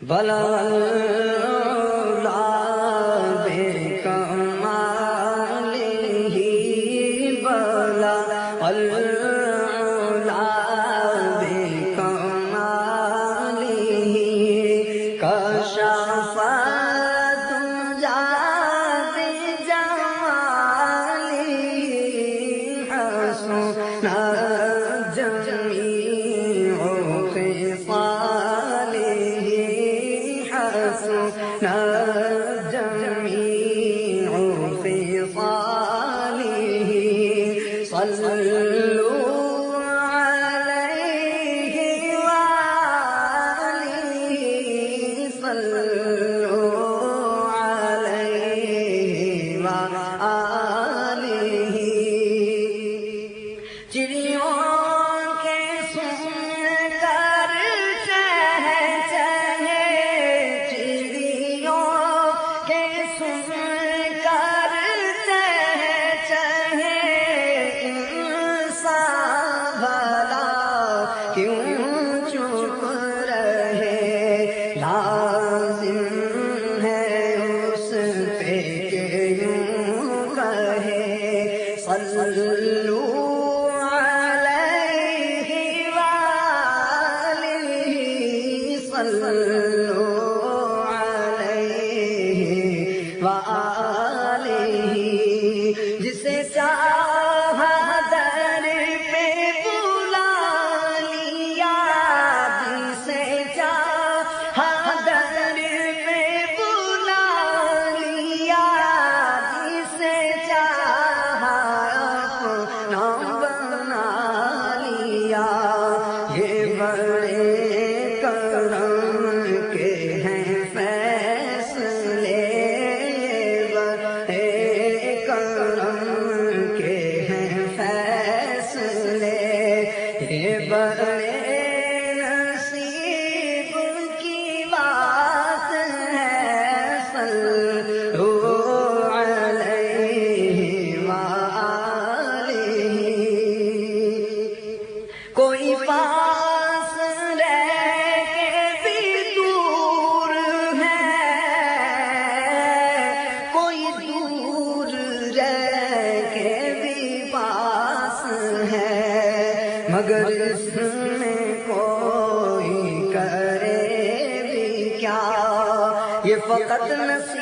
بلغ بكماله بلغ العلا بكماله كشف الدجى بجماله حسن جميع خصاله حسن جميع خصاله صلوا عليه وآله صلوا عليه وآله چڑیوں کے سن کر چہچہے چڑیوں کے سن کر چہچہے انسان بھلا کیوں چپ رہے لازم ہے اس پہ کہ یوں کہے صلو صلوا علیہ وآلہ جسے چاہا در پہ بلا لیا جسے چاہا در پہ بلا لیا جسے چاہا اپنا بنا لیا یہ بڑے کرم کے ہیں فیصلے بڑے کرم کے ہیں فیصلے یہ بڑے نصیب کی بات ہے صلوا علیہ وآلہ کوئی پاس مگر اس میں کوئی کرے بھی کیا یہ فقط نصیب